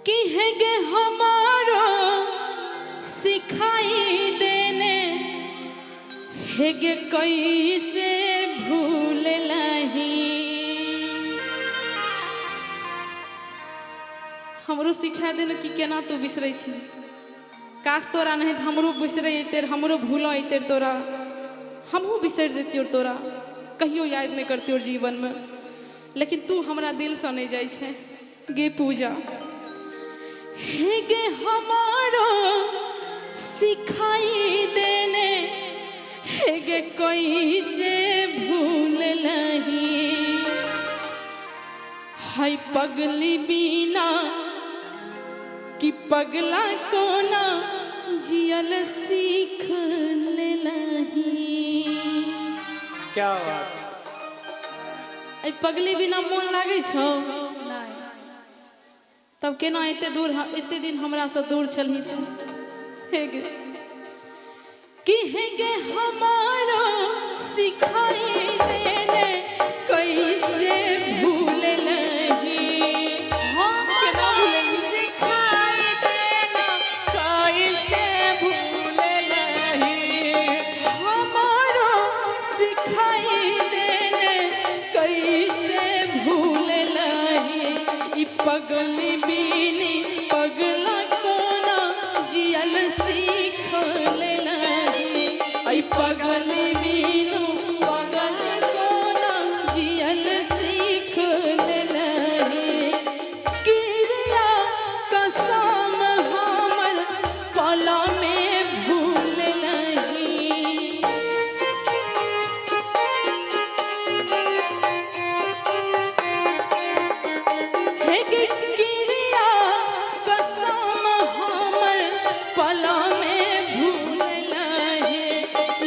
कि है गे हमारो सिखाई देने है गे कैसे भूल लही हमरो सिखा देने कि केना तू बिसरै छी। काश तोरा नहीं हमरो बिसरै अइते हमरो भूल अइते तोरा हमहूँ बिसर जैतियो तोरा कहियो याद नहीं करतियो जीवन में। लेकिन तू हमरा दिल से नहीं जाय छे गे पूजा। हे गे हमारो सिखाई देने हे गे कैसे भूल लही हाय पगली बिना कि पगला कोना जियल सीख ले लही। क्या बात ऐ पगली बिना मन लागे छो तब केना एते दूर एते दिन हमरा से दूर छलही तू। हे गे कि हे गे हमारो सिखाई देने कैसे भूल लही हम केना भूलेंगे सिखाई देना कैसे भूल लही हमारो सिखाई देने कैसे भूल लही ई पगली बीनी पगला कोना जियल सीख ले लही ई पगली बीनू पगल कोना जियल सीख ले लही। किरिया कसम हमर पला में भूल लही हे गे किरिया कसम हमर पला में भूल लही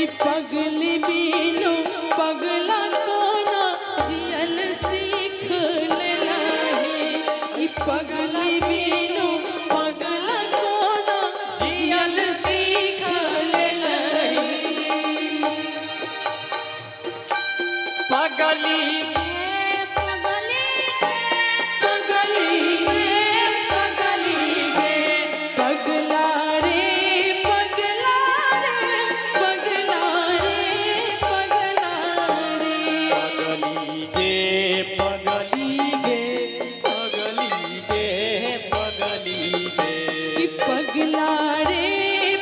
ई पगली बीनू पगला कोना जियल सीख ले लही ई पगली बीनू पगला कोना जियल सीख ले लही। पगली पगली गे पगला रे पगला रे पगला रे पगला रे पगली गे पगली गे पगली गे पगली गे कि पगला रे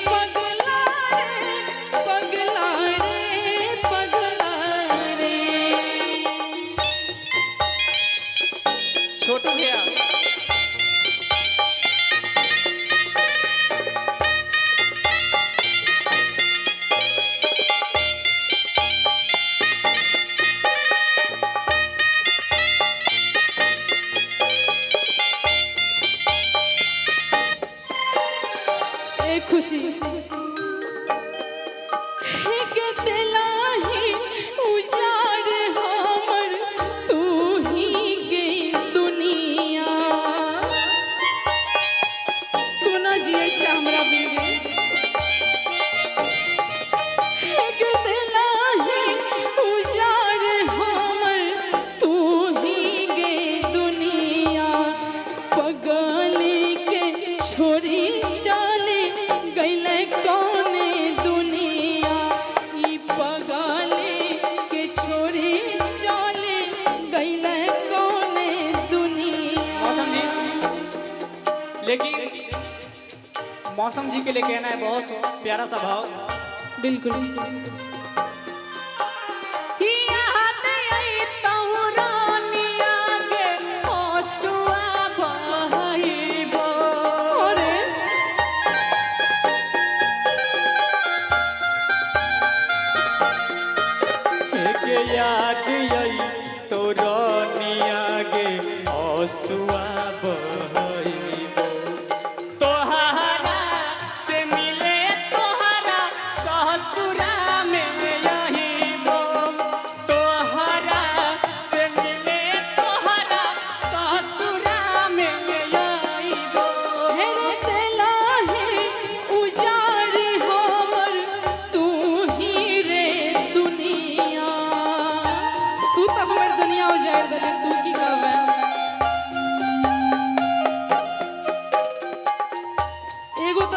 पगला रे पगला रे पगला रे। छोटू भैया ए खुशी हे के दिलाही उजाड़ हमर तू ही गे दुनिया तू ना जिए छे हमरा बिन गे हे के दिलाही उजाड़ हमर तू ही गे दुनिया पगली के छोरी चले गईले कौने दुनिया ई पगली के छोरी चले गईले कौने दुनिया। मौसम जी लेकिन मौसम जी के लिए कहना है बहुत प्यारा सा भाव। बिल्कुल याद आई तौरानिया गे ओसुआ बहइबो अरे के याद आई तौरानिया गे ओसुआ बहइबो तोहरा से मिले तोहरा ससुरा में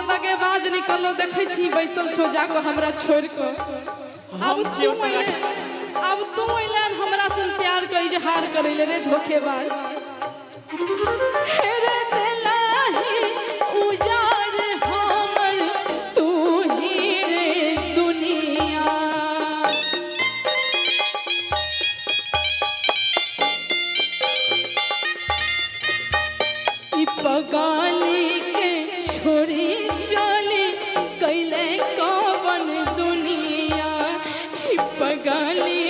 दगेबाज निकलो देखे छी बैसल छो जाको हमरा छोड़ के। अब तू अइले हमरा से प्यार के इजहार करैले रे धोखेबाज। हे रे दिलाही उजाड़ हमर तू ही रे दुनिया। ई पगाली के छोड़ी चली कैले कवन दुनिया। ई पगाली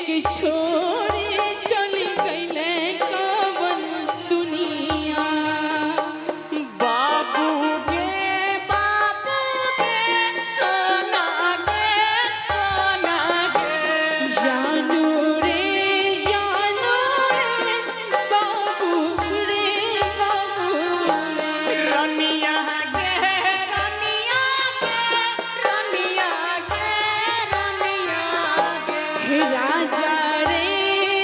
के छोड़ी चली कैले कवन दुनिया। बाबू गे सोना गे जानू रे बाबू रे बाबू रे। रमिया गे रमिया हे राजा रे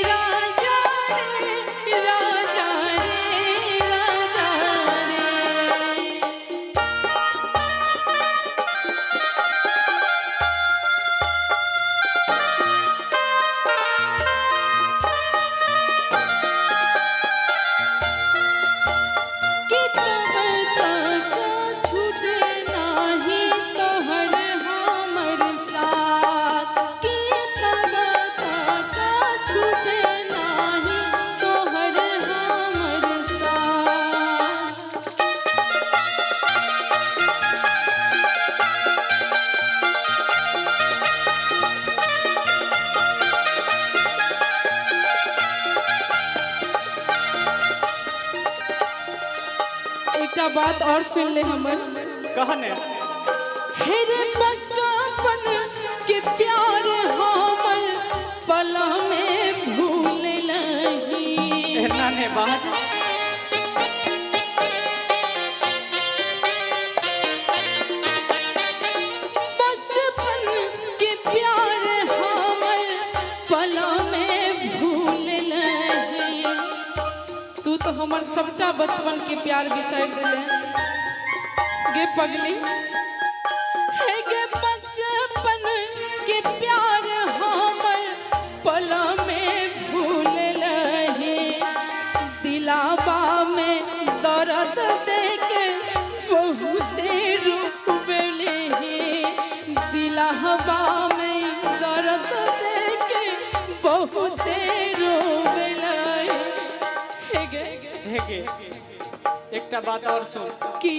राजा रे राजा रे राजा रे। कि तब तक छूटे नाही तोहर हमर साथ। कि तब तक छूटे नाही तोहर हमर साथ। एकटा बात और सुन ले हमर। कहने हे रे बचपन के प्यार हमर पल में भूल लही। एहना ने बात बचपन के प्यार हमर पल में भूल लही। तू तो हमर सबटा बचपन के प्यार बिसर देले गे पगली। हे गे बचपन के प्यार हमर पल में भूल लहे। दिलावा में दर्द देके बहुते रोवेले। दिलावा में दर्द देके बहुते रोवेले। हे गे एकटा बात और सुन की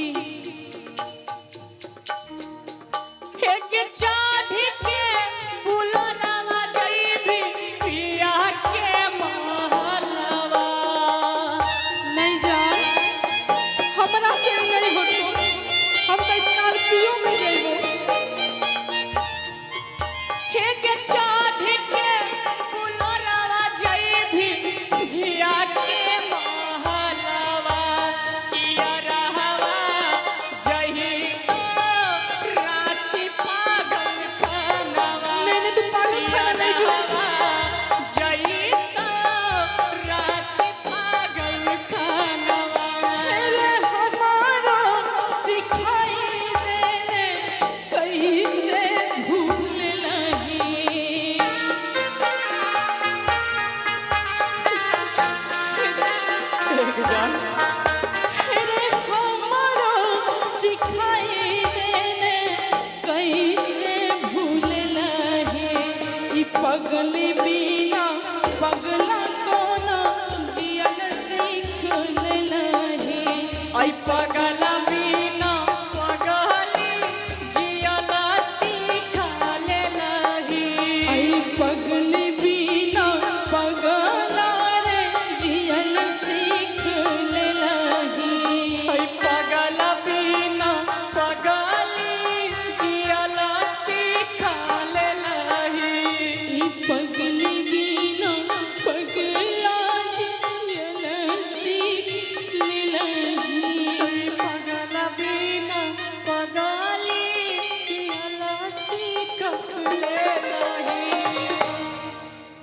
एक चाढ़ी के बुलरवा जइबी पिया के महलवा। नहीं जान हमरा से नहीं होतो। हम तो स्कॉर्पियो में जेबो। एक चाढ़ी के बुलरवा जइबी पिया के महलवा। किया रहवा जही तो रांची पागल खानवा। नहीं नहीं तू पागल खाना नहीं जो। जही तो रांची पागल खानवा। मेरे हमारा सिखाई देने कैसे भूल लही। जान मेरे हमारा सिखाई देने कैसे भूल लहे। ई पगली बिना पगला कोना जियल सीख लहे। आई पगल